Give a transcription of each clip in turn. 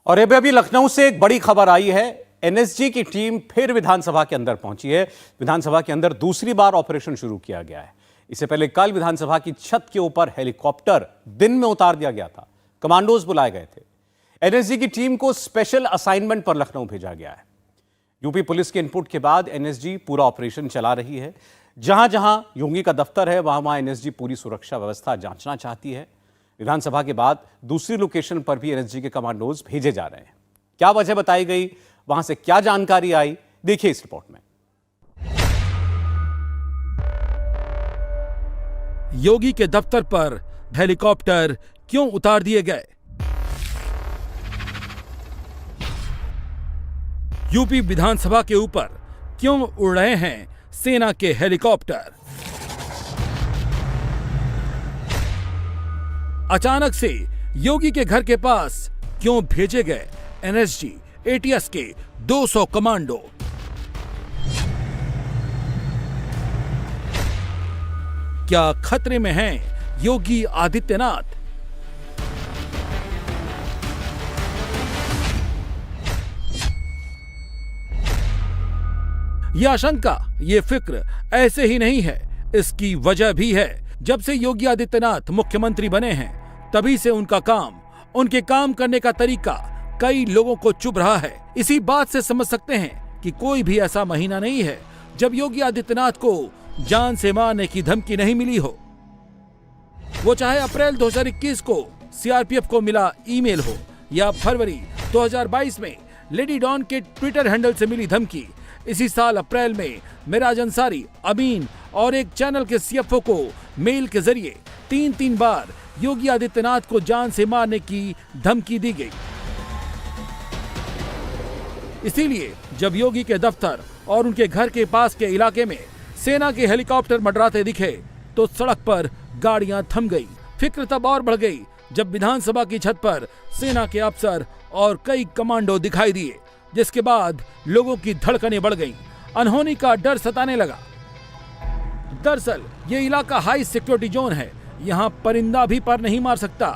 और अभी लखनऊ से एक बड़ी खबर आई है। एनएसजी की टीम फिर विधानसभा के अंदर पहुंची है। विधानसभा के अंदर दूसरी बार ऑपरेशन शुरू किया गया है। इससे पहले कल विधानसभा की छत के ऊपर हेलीकॉप्टर दिन में उतार दिया गया था। कमांडोज बुलाए गए थे। एनएसजी की टीम को स्पेशल असाइनमेंट पर लखनऊ भेजा गया है। यूपी पुलिस के इनपुट के बाद एनएसजी पूरा ऑपरेशन चला रही है। जहां जहां योगी का दफ्तर है वहां वहां एनएसजी पूरी सुरक्षा व्यवस्था जांचना चाहती है। विधानसभा के बाद दूसरी लोकेशन पर भी एनएसजी के कमांडोज भेजे जा रहे हैं। क्या वजह बताई गई, वहां से क्या जानकारी आई, देखिए इस रिपोर्ट में। योगी के दफ्तर पर हेलीकॉप्टर क्यों उतार दिए गए? यूपी विधानसभा के ऊपर क्यों उड़ रहे हैं सेना के हेलीकॉप्टर? अचानक से योगी के घर के पास क्यों भेजे गए एनएसजी एटीएस के 200 कमांडो? क्या खतरे में हैं योगी आदित्यनाथ? यह आशंका, ये फिक्र ऐसे ही नहीं है। इसकी वजह भी है। जब से योगी आदित्यनाथ मुख्यमंत्री बने हैं तभी से उनके काम करने का तरीका कई लोगों को चुभ रहा है। इसी बात से समझ सकते हैं कि कोई भी ऐसा महीना नहीं है जब योगी आदित्यनाथ को जान से मारने की धमकी नहीं मिली हो। वो चाहे अप्रैल 2021 को सीआरपीएफ को मिला ईमेल हो या फरवरी 2022 में लेडी डॉन के ट्विटर हैंडल से मिली धमकी। इसी साल अप्रैल में मिराज अंसारी, अमीन और एक चैनल के सीएफओ को मेल के जरिए 3 बार योगी आदित्यनाथ को जान से मारने की धमकी दी गई। इसीलिए जब योगी के दफ्तर और उनके घर के पास के इलाके में सेना के हेलीकॉप्टर मंडराते दिखे तो सड़क पर गाड़ियां थम गई। फिक्र तब और बढ़ गई जब विधानसभा की छत पर सेना के अफसर और कई कमांडो दिखाई दिए, जिसके बाद लोगों की धड़कनें बढ़ गईं। अनहोनी का डर सताने लगा। दरअसल ये इलाका हाई सिक्योरिटी जोन है। यहाँ परिंदा भी पर नहीं मार सकता।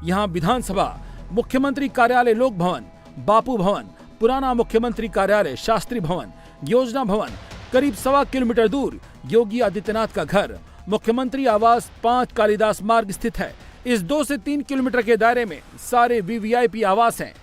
यहाँ विधानसभा, मुख्यमंत्री कार्यालय लोक भवन, बापू भवन, पुराना मुख्यमंत्री कार्यालय शास्त्री भवन, योजना भवन, करीब 1.25 किलोमीटर दूर योगी आदित्यनाथ का घर, मुख्यमंत्री आवास 5 कालिदास मार्ग स्थित है। इस 2 से 3 किलोमीटर के दायरे में सारे वीवीआईपी आवास हैं।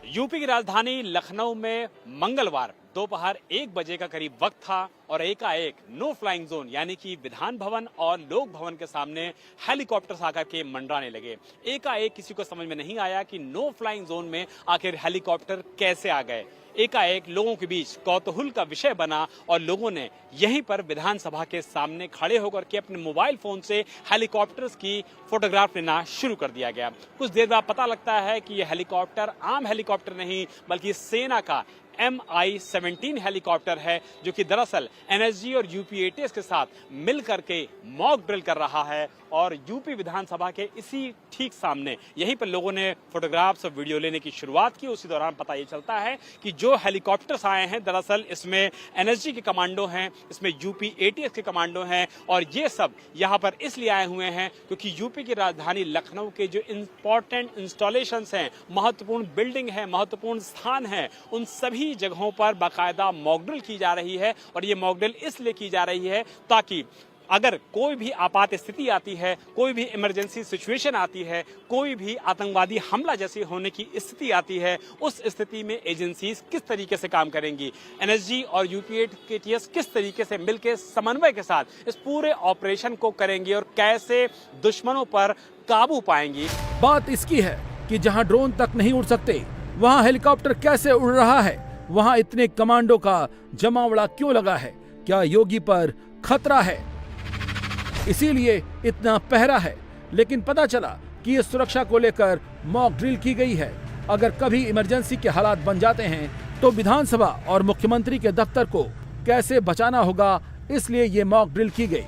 यूपी की राजधानी लखनऊ में मंगलवार दोपहर 1 बजे का करीब वक्त था और एकाएक नो फ्लाइंग जोन यानी कि विधान भवन और लोक भवन के सामने हेलीकॉप्टर आकर के मंडराने लगे। एकाएक किसी को समझ में नहीं आया कि नो फ्लाइंग जोन में आखिर हेलीकॉप्टर कैसे आ गए। एकाएक लोगों के बीच कौतूहल का विषय बना और लोगों ने यहीं पर विधानसभा के सामने खड़े होकर के अपने मोबाइल फोन से हेलीकॉप्टर्स की फोटोग्राफ लेना शुरू कर दिया गया। कुछ देर बाद पता लगता है कि यह हेलीकॉप्टर आम हेलीकॉप्टर नहीं बल्कि सेना का MI-17 हेलीकॉप्टर है, जो कि दरअसल एनएसजी और यूपी एटीएस के साथ मिल करके मॉक ड्रिल कर रहा है। और यूपी विधानसभा के इसी ठीक सामने यहीं पर लोगों ने फोटोग्राफ्स और वीडियो लेने की शुरुआत की। उसी दौरान पता ये चलता है कि जो हेलीकॉप्टर्स आए हैं दरअसल इसमें एनएसजी के कमांडो हैं, इसमें यूपी एटीएस के कमांडो हैं और ये सब यहाँ पर इसलिए आए हुए हैं क्योंकि यूपी की राजधानी लखनऊ के जो इंपॉर्टेंट इंस्टॉलेशंस हैं, महत्वपूर्ण बिल्डिंग है, महत्वपूर्ण स्थान है, उन सभी जगहों पर बाकायदा मॉकड्रिल की जा रही है। और ये मॉकड्रिल इसलिए की जा रही है ताकि अगर कोई भी आपात स्थिति आती है, कोई भी इमरजेंसी सिचुएशन आती है, कोई भी आतंकवादी हमला जैसी होने की स्थिति आती है, उस स्थिति में एजेंसीज किस तरीके से काम करेंगी, एनएसजी और यूपी एटीएस किस तरीके से मिलकर समन्वय के साथ इस पूरे ऑपरेशन को करेंगी और कैसे दुश्मनों पर काबू पाएंगी। बात इसकी है कि जहां ड्रोन तक नहीं उड़ सकते वहां हेलीकॉप्टर कैसे उड़ रहा है? वहां इतने कमांडो का जमावड़ा क्यों लगा है? क्या योगी पर खतरा है, इसीलिए इतना पहरा है? लेकिन पता चला कि इस सुरक्षा को लेकर मॉक ड्रिल की गई है। अगर कभी इमरजेंसी के हालात बन जाते हैं तो विधानसभा और मुख्यमंत्री के दफ्तर को कैसे बचाना होगा, इसलिए ये मॉक ड्रिल की गई।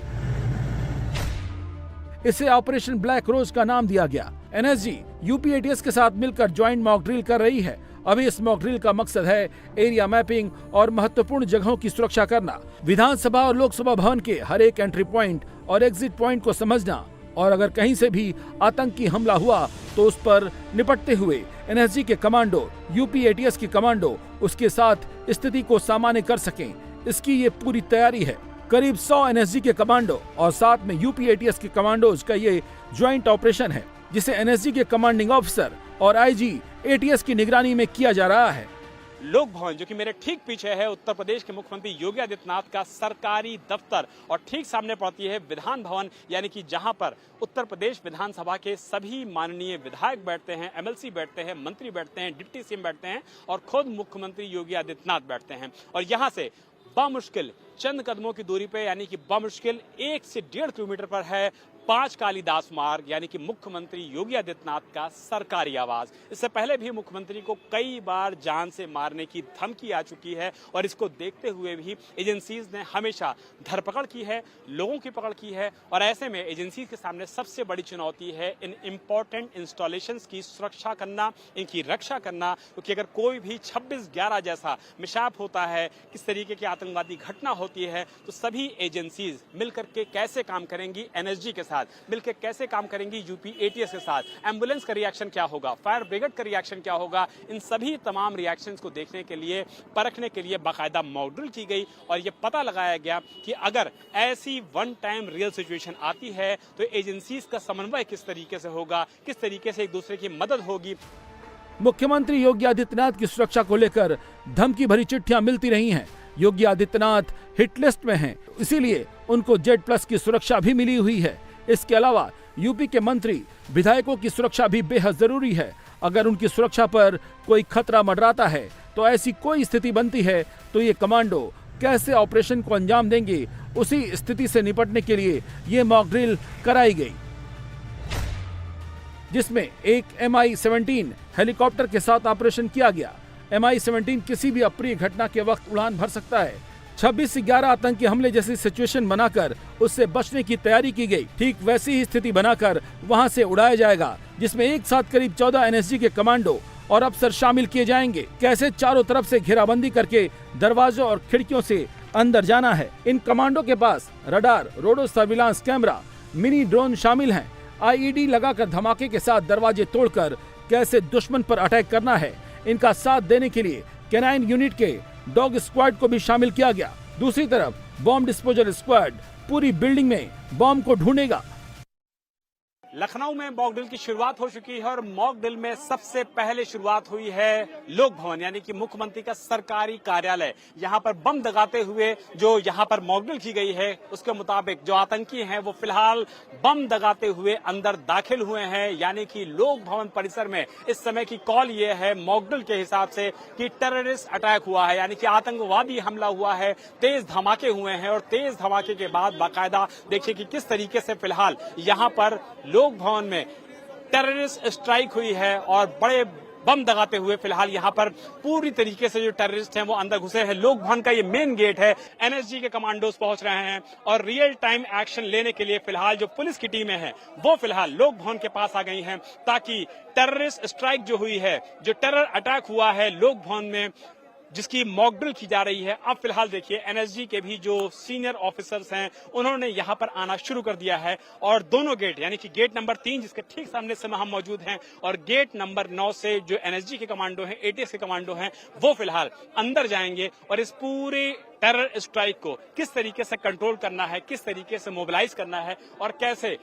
इसे ऑपरेशन ब्लैक रोज का नाम दिया गया। एनएसजी यूपी एटीएस के साथ मिलकर ज्वाइंट मॉक ड्रिल कर रही है। अभी इस मॉक ड्रिल का मकसद है एरिया मैपिंग और महत्वपूर्ण जगहों की सुरक्षा करना। विधानसभा और लोकसभा भवन के हर एक एंट्री पॉइंट और एग्जिट पॉइंट को समझना और अगर कहीं से भी आतंकी हमला हुआ तो उस पर निपटते हुए एनएसजी के कमांडो, यूपी एटीएस के कमांडो उसके साथ स्थिति को सामान्य कर सकें, इसकी ये पूरी तैयारी है। करीब 100 एनएसजी के कमांडो और साथ में यूपी एटीएस के कमांडोज का ये ज्वाइंट ऑपरेशन है, जिसे एनएसजी के कमांडिंग ऑफिसर और आईजी एटीएस की निगरानी में किया जा रहा है। लोक भवन जो कि मेरे ठीक पीछे है, उत्तर प्रदेश के मुख्यमंत्री योगी आदित्यनाथ का सरकारी दफ्तर, और ठीक सामने पड़ती है विधान भवन, यानी कि जहां पर उत्तर प्रदेश विधानसभा के सभी माननीय विधायक बैठते हैं, एमएलसी बैठते हैं, मंत्री बैठते हैं, डिप्टी सीएम बैठते हैं और खुद मुख्यमंत्री योगी आदित्यनाथ बैठते हैं। और यहां से बामुश्किल चंद कदमों की दूरी पे, यानी कि बामुश्किल 1 से 1.5 किलोमीटर पर है 5 कालिदास मार्ग, यानी कि मुख्यमंत्री योगी आदित्यनाथ का सरकारी आवास। इससे पहले भी मुख्यमंत्री को कई बार जान से मारने की धमकी आ चुकी है और इसको देखते हुए भी एजेंसीज ने हमेशा धरपकड़ की है, लोगों की पकड़ की है। और ऐसे में एजेंसीज के सामने सबसे बड़ी चुनौती है इन इंपॉर्टेंट इंस्टॉलेशंस की सुरक्षा करना, इनकी रक्षा करना, क्योंकि अगर कोई भी 26/11 जैसा मिसाप होता है, किस तरीके की आतंकवादी घटना होती है, तो सभी एजेंसीज मिलकर के कैसे काम करेंगी, एनएसजी के साथ मिलकर कैसे काम करेंगी, यूपी एटीएस के साथ, एम्बुलेंस का रिएक्शन क्या होगा, फायर ब्रिगेड का रिएक्शन क्या होगा, इन सभी तमाम रिएक्शंस को देखने के लिए, परखने के लिए बाकायदा मॉक ड्रिल की गई और यह पता लगाया गया कि अगर ऐसी वन टाइम रियल सिचुएशन आती है तो एजेंसीज का समन्वय किस तरीके से होगा, किस तरीके से एक दूसरे की मदद होगी। मुख्यमंत्री योगी आदित्यनाथ की सुरक्षा को लेकर धमकी भरी चिट्ठियां मिलती रही हैं। योगी आदित्यनाथ हिट लिस्ट में हैं, इसीलिए उनको Z+ की सुरक्षा भी मिली हुई है। इसके अलावा यूपी के मंत्री, विधायकों की सुरक्षा भी बेहद जरूरी है। अगर उनकी सुरक्षा पर कोई खतरा मंडराता है तो ऐसी कोई स्थिति बनती है तो ये कमांडो कैसे ऑपरेशन को अंजाम देंगे, उसी स्थिति से निपटने के लिए ये मॉक ड्रिल कराई गई, जिसमें एक Mi-17 हेलीकॉप्टर के साथ ऑपरेशन किया गया। Mi-17 किसी भी अप्रिय घटना के वक्त उड़ान भर सकता है। 26 से 11 आतंकी हमले जैसी सिचुएशन बनाकर उससे बचने की तैयारी की गई। ठीक वैसी ही स्थिति बनाकर वहां से उड़ाया जाएगा, जिसमें एक साथ करीब 14 एनएसजी के कमांडो और अफसर शामिल किए जाएंगे। कैसे चारों तरफ से घेराबंदी करके दरवाजों और खिड़कियों से अंदर जाना है। इन कमांडो के पास रडार, रोडो सर्विलांस कैमरा, मिनी ड्रोन शामिल हैं। आईईडी लगाकर धमाके के साथ दरवाजे तोड़कर कैसे दुश्मन पर अटैक करना है, इनका साथ देने के लिए कैनाइन यूनिट के डॉग स्क्वाड को भी शामिल किया गया। दूसरी तरफ बॉम्ब डिस्पोजल स्क्वाड पूरी बिल्डिंग में बॉम्ब को ढूंढेगा। लखनऊ में मॉक ड्रिल की शुरुआत हो चुकी है और मॉक ड्रिल में सबसे पहले शुरुआत हुई है लोक भवन, यानी कि मुख्यमंत्री का सरकारी कार्यालय। यहां पर बम दगाते हुए जो यहां पर मॉक ड्रिल की गई है, उसके मुताबिक जो आतंकी हैं वो फिलहाल बम दगाते हुए अंदर दाखिल हुए हैं। यानी कि लोक भवन परिसर में इस समय की कॉल ये है मॉक ड्रिल के हिसाब से कि टेररिस्ट अटैक हुआ है, यानी कि आतंकवादी हमला हुआ है, तेज धमाके हुए हैं। और तेज धमाके के बाद बाकायदा देखिए कि किस तरीके से फिलहाल यहां पर लोक भवन में टेररिस्ट स्ट्राइक हुई है और बड़े बम दगाते हुए फिलहाल यहां पर पूरी तरीके से जो टेररिस्ट हैं वो अंदर घुसे हैं। लोक भवन का ये मेन गेट है, एनएसजी के कमांडोज पहुंच रहे हैं और रियल टाइम एक्शन लेने के लिए फिलहाल जो पुलिस की टीमें हैं वो फिलहाल लोक भवन के पास आ गई हैं, ताकि टेररिस्ट स्ट्राइक जो हुई है, जो टेरर अटैक हुआ है लोक भवन में, जिसकी मॉक ड्रिल की जा रही है, अब फिलहाल देखिए एनएसजी के भी जो सीनियर ऑफिसर्स हैं उन्होंने यहां पर आना शुरू कर दिया है। और दोनों गेट, यानी कि गेट नंबर 3 जिसके ठीक सामने से हम मौजूद हैं और गेट नंबर 9 से जो एनएसजी के कमांडो हैं, एटीएस के कमांडो हैं, वो फिलहाल अंदर जाएंगे और इस पूरे टेरर स्ट्राइक को किस तरीके से कंट्रोल करना है, किस तरीके से मोबिलाइज करना है और कैसे।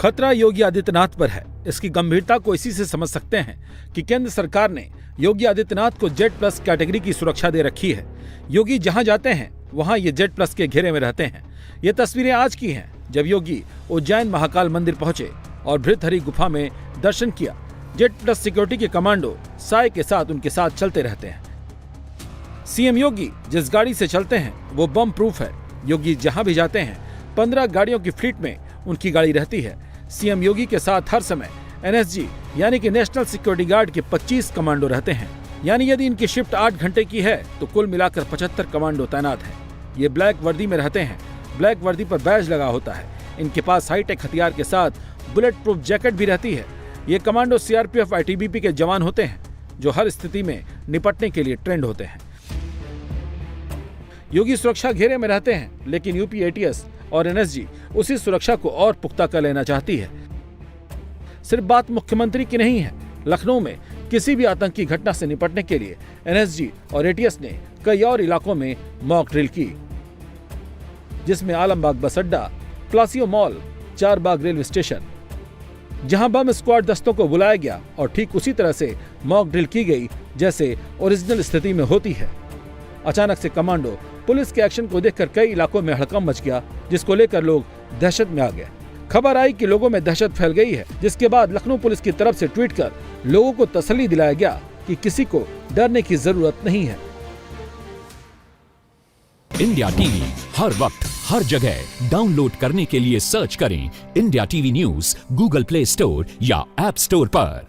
खतरा योगी आदित्यनाथ पर है। इसकी गंभीरता को इसी से समझ सकते हैं कि केंद्र सरकार ने योगी आदित्यनाथ को Z+ कैटेगरी की सुरक्षा दे रखी है। योगी जहां जाते हैं वहां ये Z+ के घेरे में रहते हैं। ये तस्वीरें आज की हैं, जब योगी उज्जैन महाकाल मंदिर पहुंचे और भृतहरि गुफा में दर्शन किया। Z+ सिक्योरिटी के कमांडो साय के साथ उनके साथ चलते रहते हैं। सीएम योगी जिस गाड़ी से चलते हैं वो बम प्रूफ है। योगी जहां भी जाते हैं 15 गाड़ियों की फ्लीट में उनकी गाड़ी रहती है। सीएम योगी के साथ हर समय एनएसजी यानी कि नेशनल सिक्योरिटी गार्ड के 25 कमांडो रहते हैं। यानी यदि इनकी शिफ्ट 8 घंटे की है तो कुल मिलाकर 75 कमांडो तैनात हैं। ये ब्लैक वर्दी में रहते हैं। ब्लैक वर्दी पर बैज लगा होता है। इनके पास हाईटेक हथियार के साथ बुलेट प्रूफ जैकेट भी रहती है। ये कमांडो सीआरपीएफ आईटीबीपी के जवान होते हैं जो हर स्थिति में निपटने के लिए ट्रेंड होते हैं। योगी सुरक्षा घेरे में रहते हैं, लेकिन यूपी एटीएस और एनएसजी उसी सुरक्षा को और पुख्ता कर लेना चाहती है। सिर्फ बात मुख्यमंत्री की नहीं है। लखनऊ में किसी भी आतंकी घटना से निपटने के लिए एनएसजी और एटीएस ने कई और इलाकों में मॉक ड्रिल की, जिसमें आलमबाग बस अड्डा, Palassio mall, Charbagh railway station, जहां बम स्क्वाड दस्तों को बुलाया गया और ठीक उसी तरह से मॉक ड्रिल की गई जैसे ओरिजिनल स्थिति में होती है। अचानक से कमांडो पुलिस के एक्शन को देखकर कई इलाकों में हड़कंप मच गया, जिसको लेकर लोग दहशत में आ गए। खबर आई कि लोगों में दहशत फैल गई है, जिसके बाद लखनऊ पुलिस की तरफ से ट्वीट कर लोगों को तसल्ली दिलाया गया कि किसी को डरने की जरूरत नहीं है। इंडिया टीवी हर वक्त हर जगह डाउनलोड करने के लिए सर्च करें India TV news Google play store या ऐप स्टोर पर।